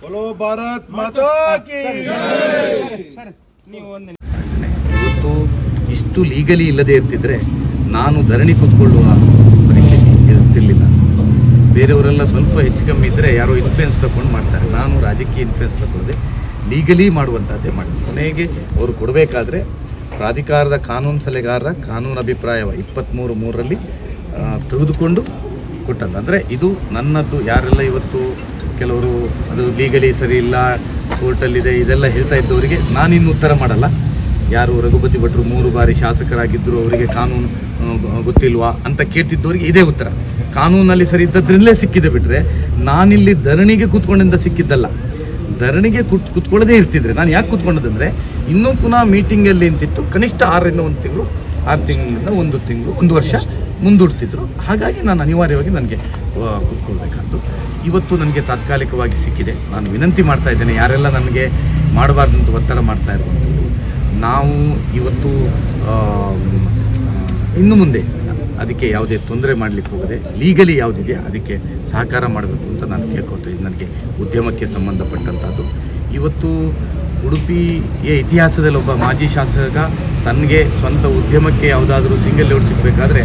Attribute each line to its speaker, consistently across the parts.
Speaker 1: बोलो भारत माता की
Speaker 2: ಇವತ್ತು ಇಷ್ಟು ಲೀಗಲಿ ಇಲ್ಲದೆ ಇರ್ತಿದ್ರೆ ನಾನು ಧರಣಿ ಕೂತ್ಕೊಳ್ಳುವ ಪರಿಸ್ಥಿತಿ ಇರ್ತಿರ್ಲಿಲ್ಲ. ಬೇರೆಯವರೆಲ್ಲ ಸ್ವಲ್ಪ ಹೆಚ್ಚು ಕಮ್ಮಿ ಇದ್ದರೆ ಯಾರೋ ಇನ್ಫ್ಲುಯೆನ್ಸ್ ತಗೊಂಡು ಮಾಡ್ತಾರೆ. ನಾನು ರಾಜಕೀಯ ಇನ್ಫ್ಲುಯೆನ್ಸ್ ತಗೊಳ್ಳದೆ ಲೀಗಲಿ ಮಾಡುವಂಥದ್ದೇ ಮಾಡ್ತೀನಿ. ಕೊನೆಗೆ ಅವರು ಕೊಡಬೇಕಾದ್ರೆ ಪ್ರಾಧಿಕಾರದ ಕಾನೂನು ಸಲಹೆಗಾರರ ಕಾನೂನು ಅಭಿಪ್ರಾಯ 23/3ರಲ್ಲಿ ತೆಗೆದುಕೊಂಡು ಕೊಟ್ಟದ್ದು. ಅಂದರೆ ಇದು ನನ್ನದು. ಯಾರೆಲ್ಲ ಇವತ್ತು ಕೆಲವರು ಅದು ಲೀಗಲಿ ಸರಿ ಇಲ್ಲ, ಕೋರ್ಟಲ್ಲಿದೆ, ಇದೆಲ್ಲ ಹೇಳ್ತಾ ಇದ್ದವರಿಗೆ ನಾನಿನ್ನು ಉತ್ತರ ಮಾಡಲ್ಲ. ಯಾರು ರಘುಪತಿ ಭಟ್ರು 3 ಬಾರಿ ಶಾಸಕರಾಗಿದ್ದರು, ಅವರಿಗೆ ಕಾನೂನು ಗೊತ್ತಿಲ್ವಾ ಅಂತ ಕೇಳ್ತಿದ್ದವರಿಗೆ ಇದೇ ಉತ್ತರ. ಕಾನೂನಲ್ಲಿ ಸರಿ ಇದ್ದದ್ರಿಂದಲೇ ಸಿಕ್ಕಿದೆ ಬಿಟ್ಟರೆ ನಾನಿಲ್ಲಿ ಧರಣಿಗೆ ಕೂತ್ಕೊಂಡಿಂದ ಸಿಕ್ಕಿದ್ದಲ್ಲ. ಧರಣಿಗೆ ಕೂತ್ಕೊಳ್ಳೋದೇ ಇರ್ತಿದ್ರೆ ನಾನು ಯಾಕೆ ಕೂತ್ಕೊಂಡದಂದರೆ ಇನ್ನೂ ಪುನಃ ಮೀಟಿಂಗಲ್ಲಿ ಅಂತಿತ್ತು ಕನಿಷ್ಠ 6 ತಿಂಗಳು 6 ತಿಂಗಳಿಂದ 1 ತಿಂಗಳು 1 ವರ್ಷ ಮುಂದೂಡ್ತಿದ್ರು. ಹಾಗಾಗಿ ನಾನು ಅನಿವಾರ್ಯವಾಗಿ ನನಗೆ ಕೂತ್ಕೊಳ್ಬೇಕಾದ್ದು. ಇವತ್ತು ನನಗೆ ತಾತ್ಕಾಲಿಕವಾಗಿ ಸಿಕ್ಕಿದೆ. ನಾನು ವಿನಂತಿ ಮಾಡ್ತಾ ಇದ್ದೇನೆ, ಯಾರೆಲ್ಲ ನನಗೆ ಮಾಡಬಾರ್ದಂತ ಒತ್ತಡ ಮಾಡ್ತಾ ಇರುವಂಥದ್ದು, ನಾವು ಇವತ್ತು ಇನ್ನು ಮುಂದೆ ಅದಕ್ಕೆ ಯಾವುದೇ ತೊಂದರೆ ಮಾಡಲಿಕ್ಕೆ ಹೋಗದೆ ಲೀಗಲಿ ಯಾವುದಿದೆ ಅದಕ್ಕೆ ಸಹಕಾರ ಮಾಡಬೇಕು ಅಂತ ನಾನು ಕೇಳ್ಕೊಳ್ತಾ ಇದ್ದೀನಿ. ನನಗೆ ಉದ್ಯಮಕ್ಕೆ ಸಂಬಂಧಪಟ್ಟಂಥದ್ದು. ಇವತ್ತು ಉಡುಪಿಯ ಇತಿಹಾಸದಲ್ಲಿ ಒಬ್ಬ ಮಾಜಿ ಶಾಸಕ ತನಗೆ ಸ್ವಂತ ಉದ್ಯಮಕ್ಕೆ ಯಾವುದಾದ್ರೂ ಸಿಂಗಲ್ ಲೇಔಟ್ ಸಿಗಬೇಕಾದ್ರೆ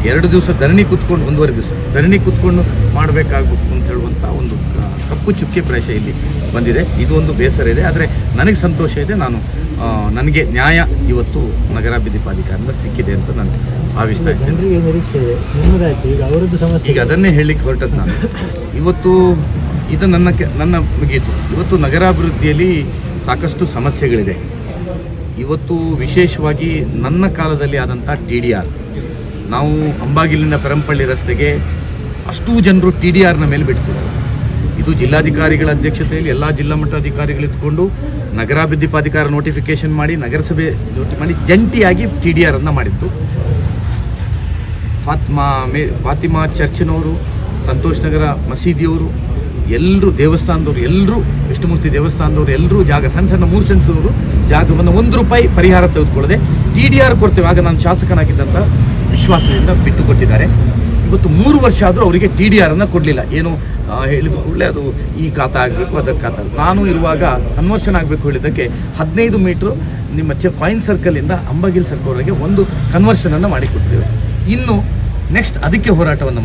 Speaker 2: 2 ದಿವಸ ಧರಣಿ ಕೂತ್ಕೊಂಡು 1.5 ದಿವಸ ಧರಣಿ ಕೂತ್ಕೊಂಡು ಮಾಡಬೇಕಾಗಬೇಕು ಅಂತ ಹೇಳುವಂಥ ಒಂದು ಕಪ್ಪು ಚುಕ್ಕೆ ಪ್ರದೇಶ ಇಲ್ಲಿ ಬಂದಿದೆ. ಇದು ಒಂದು ಬೇಸರ ಇದೆ. ಆದರೆ ನನಗೆ ಸಂತೋಷ ಇದೆ. ನನಗೆ ನ್ಯಾಯ ಇವತ್ತು ನಗರಾಭಿವೃದ್ಧಿ ಪ್ರಾಧಿಕಾರದಿಂದ ಸಿಕ್ಕಿದೆ ಅಂತ ನಾನು ಭಾವಿಸ್ತಾ ಇದ್ದೇನೆ. ಈಗ ಅದನ್ನೇ ಹೇಳಲಿಕ್ಕೆ ಹೊರಟದ್ದು ನಾನು. ಇವತ್ತು ಇದು ನನ್ನ ಮುಗಿಯಿತು. ಇವತ್ತು ನಗರಾಭಿವೃದ್ಧಿಯಲ್ಲಿ ಸಾಕಷ್ಟು ಸಮಸ್ಯೆಗಳಿದೆ. ಇವತ್ತು ವಿಶೇಷವಾಗಿ ನನ್ನ ಕಾಲದಲ್ಲಿ ಆದಂಥ TDR, ನಾವು ಅಂಬಾಗಿಲಿನ ಪೆರಂಪಳ್ಳಿ ರಸ್ತೆಗೆ ಅಷ್ಟೂ ಜನರು TDRನ ಮೇಲೆ ಬಿಟ್ಕೊಳ್ತಾರೆ. ಇದು ಜಿಲ್ಲಾಧಿಕಾರಿಗಳ ಅಧ್ಯಕ್ಷತೆಯಲ್ಲಿ ಎಲ್ಲ ಜಿಲ್ಲಾ ಮಟ್ಟ ಅಧಿಕಾರಿಗಳು ಇಟ್ಕೊಂಡು ನಗರಾಭಿವೃದ್ಧಿ ಪ್ರಾಧಿಕಾರ ನೋಟಿಫಿಕೇಶನ್ ಮಾಡಿ ನಗರಸಭೆ ಮಾಡಿ ಜಂಟಿಯಾಗಿ TDRನ್ನು ಮಾಡಿತ್ತು. ಫಾತಿಮಾ ಚರ್ಚ್ನವರು, ಸಂತೋಷ್ ನಗರ ಮಸೀದಿಯವರು, ಎಲ್ಲರೂ ದೇವಸ್ಥಾನದವರು, ಎಲ್ಲರೂ ವಿಷ್ಣುಮೂರ್ತಿ ದೇವಸ್ಥಾನದವರು ಎಲ್ಲರೂ ಜಾಗ ಸಣ್ಣ 3 ಸೆನ್ಸವರು ಜಾಗವನ್ನು ₹1 ಪರಿಹಾರ ತೆಗೆದುಕೊಳ್ಳದೆ TDR ಕೊಡ್ತೇವೆ. ಆಗ ನಾನು ಶಾಸಕನಾಗಿದ್ದಂಥ ವಿಶ್ವಾಸದಿಂದ ಬಿಟ್ಟು ಕೊಟ್ಟಿದ್ದಾರೆ. ಇವತ್ತು 3 ವರ್ಷ ಆದರೂ ಅವರಿಗೆ TDRನ್ನು ಕೊಡಲಿಲ್ಲ. ಏನು ಹೇಳಿದ ಕೂಡಲೇ ಅದು ಈ ಖಾತಾ ಆಗಬೇಕು, ಅದಕ್ಕೆ ಖಾತಾ. ನಾನು ಇರುವಾಗ ಕನ್ವರ್ಷನ್ ಆಗಬೇಕು ಹೇಳಿದ್ದಕ್ಕೆ 15 ಮೀಟ್ರು ನಿಮ್ಮ ಕಾಯಿನ್ ಸರ್ಕಲಿಂದ ಅಂಬಾಗಿಲ್ ಸರ್ಕಲ್ವರೆಗೆ ಒಂದು ಕನ್ವರ್ಷನನ್ನು ಮಾಡಿಕೊಡ್ತೇವೆ. ಇನ್ನು ನೆಕ್ಸ್ಟ್ ಅದಕ್ಕೆ ಹೋರಾಟವನ್ನು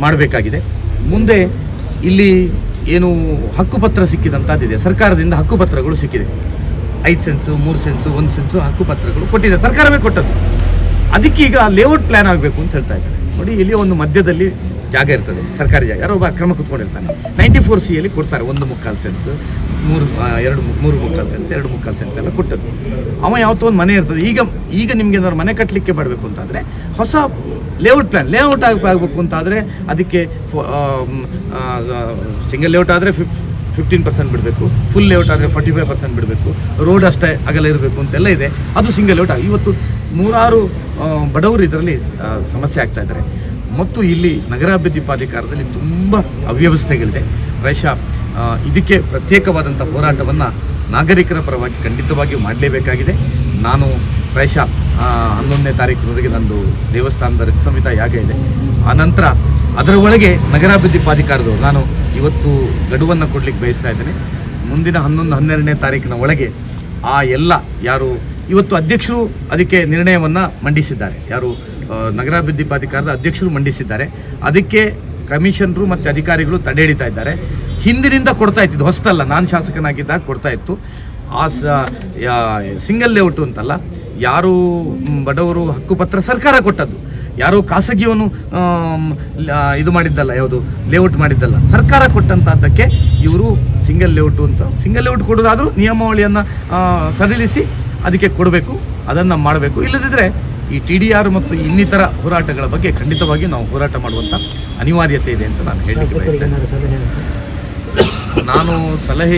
Speaker 2: ಮಾಡಬೇಕಾಗಿದೆ. ಮುಂದೆ ಇಲ್ಲಿ ಏನು ಹಕ್ಕುಪತ್ರ ಸಿಕ್ಕಿದಂಥದ್ದಿದೆ, ಸರ್ಕಾರದಿಂದ ಹಕ್ಕುಪತ್ರಗಳು ಸಿಕ್ಕಿದೆ. 5 ಸೆನ್ಸು 3 ಸೆನ್ಸು 1 ಸೆನ್ಸು ಹಕ್ಕುಪತ್ರಗಳು ಕೊಟ್ಟಿದೆ, ಸರ್ಕಾರವೇ ಕೊಟ್ಟದ್ದು. ಅದಕ್ಕೆ ಈಗ ಲೇಔಟ್ ಪ್ಲ್ಯಾನ್ ಆಗಬೇಕು ಅಂತ ಹೇಳ್ತಾ ಇದ್ದಾರೆ. ನೋಡಿ, ಇಲ್ಲಿ ಒಂದು ಮಧ್ಯದಲ್ಲಿ ಜಾಗ ಇರ್ತದೆ, ಸರ್ಕಾರಿ ಜಾಗ, ಯಾರೋ ಒಬ್ಬ ಅಕ್ರಮ ಕೂತ್ಕೊಂಡಿರ್ತಾನೆ. 94C ಕೊಡ್ತಾರೆ 1.25 ಸೆನ್ಸ್, 3.25 ಸೆನ್ಸ್, 2.25 ಸೆನ್ಸ್ ಎಲ್ಲ ಕೊಟ್ಟದ್ದು. ಅವ ಯಾವತ್ತೋ ಒಂದು ಮನೆ ಇರ್ತದೆ. ಈಗ ನಿಮಗೆ ಏನಾದ್ರು ಮನೆ ಕಟ್ಟಲಿಕ್ಕೆ ಬರಬೇಕು ಅಂತಾದರೆ ಹೊಸ ಲೇಔಟ್ ಆಗಬೇಕು ಅಂತಾದರೆ ಅದಕ್ಕೆ ಸಿಂಗಲ್ ಲೇಔಟ್ ಆದರೆ 15% ಬಿಡಬೇಕು, ಫುಲ್ ಲೇಔಟ್ ಆದರೆ 45% ಬಿಡಬೇಕು, ರೋಡ್ ಅಷ್ಟೇ ಅಗಲ ಇರಬೇಕು ಅಂತೆಲ್ಲ ಇದೆ. ಅದು ಸಿಂಗಲ್ ಲೇಔಟ್. ಇವತ್ತು 100 ಬಡವರು ಇದರಲ್ಲಿ ಸಮಸ್ಯೆ ಆಗ್ತಾ ಇದ್ದಾರೆ. ಮತ್ತು ಇಲ್ಲಿ ನಗರಾಭಿವೃದ್ಧಿ ಪ್ರಾಧಿಕಾರದಲ್ಲಿ ತುಂಬ ಅವ್ಯವಸ್ಥೆಗಳಿದೆ. ಪ್ರಾಯಶಃ ಇದಕ್ಕೆ ಪ್ರತ್ಯೇಕವಾದಂಥ ಹೋರಾಟವನ್ನು ನಾಗರಿಕರ ಪರವಾಗಿ ಖಂಡಿತವಾಗಿಯೂ ಮಾಡಲೇಬೇಕಾಗಿದೆ. ನಾನು ಪ್ರಾಯಶಃ 11ನೇ ತಾರೀಕಿನವರೆಗೆ ನಂದು ದೇವಸ್ಥಾನದ ರಥಸಂಹಿತ ಯಾಗ ಇದೆ. ಆನಂತರ ಅದರ ಒಳಗೆ ನಗರಾಭಿವೃದ್ಧಿ ಪ್ರಾಧಿಕಾರದವರು ನಾನು ಇವತ್ತು ಗಡುವನ್ನು ಕೊಡಲಿಕ್ಕೆ ಬಯಸ್ತಾ ಇದ್ದೇನೆ. ಮುಂದಿನ 11-12ನೇ ತಾರೀಕಿನ ಒಳಗೆ ಆ ಎಲ್ಲ ಯಾರು ಇವತ್ತು ಅಧ್ಯಕ್ಷರು ಅದಕ್ಕೆ ನಿರ್ಣಯವನ್ನು ಮಂಡಿಸಿದ್ದಾರೆ, ಯಾರು ನಗರಾಭಿವೃದ್ಧಿ ಪ್ರಾಧಿಕಾರದ ಅಧ್ಯಕ್ಷರು ಮಂಡಿಸಿದ್ದಾರೆ. ಅದಕ್ಕೆ ಕಮಿಷನರು ಮತ್ತು ಅಧಿಕಾರಿಗಳು ತಡೆ ಹಿಡಿತಾ ಇದ್ದಾರೆ. ಹಿಂದಿನಿಂದ ಕೊಡ್ತಾ ಇತ್ತು, ಹೊಸತಲ್ಲ, ನಾನು ಶಾಸಕನಾಗಿದ್ದಾಗ ಕೊಡ್ತಾ ಇತ್ತು. ಆ ಸಿಂಗಲ್ ಲೇಔಟು ಅಂತಲ್ಲ, ಯಾರು ಬಡವರು ಹಕ್ಕುಪತ್ರ ಸರ್ಕಾರ ಕೊಟ್ಟದ್ದು, ಯಾರೋ ಖಾಸಗಿಯವನು ಇದು ಮಾಡಿದ್ದಲ್ಲ, ಯಾವುದು ಲೇಔಟ್ ಮಾಡಿದ್ದಲ್ಲ, ಸರ್ಕಾರ ಕೊಟ್ಟಂಥದ್ದಕ್ಕೆ ಇವರು ಸಿಂಗಲ್ ಲೇಔಟು ಅಂತ. ಸಿಂಗಲ್ ಲೇಔಟ್ ಕೊಡೋದಾದರೂ ನಿಯಮಾವಳಿಯನ್ನು ಸಡಿಲಿಸಿ ಅದಕ್ಕೆ ಕೊಡಬೇಕು, ಅದನ್ನು ಮಾಡಬೇಕು. ಇಲ್ಲದಿದ್ದರೆ ಈ TDR ಮತ್ತು ಇನ್ನಿತರ ಹೋರಾಟಗಳ ಬಗ್ಗೆ ಖಂಡಿತವಾಗಿ ನಾವು ಹೋರಾಟ ಮಾಡುವಂಥ ಅನಿವಾರ್ಯತೆ ಇದೆ ಅಂತ ನಾನು ಹೇಳಲಿಕ್ಕೆ ಬಯಸ್ತೇನೆ. ನಾನು ಸಲಹೆ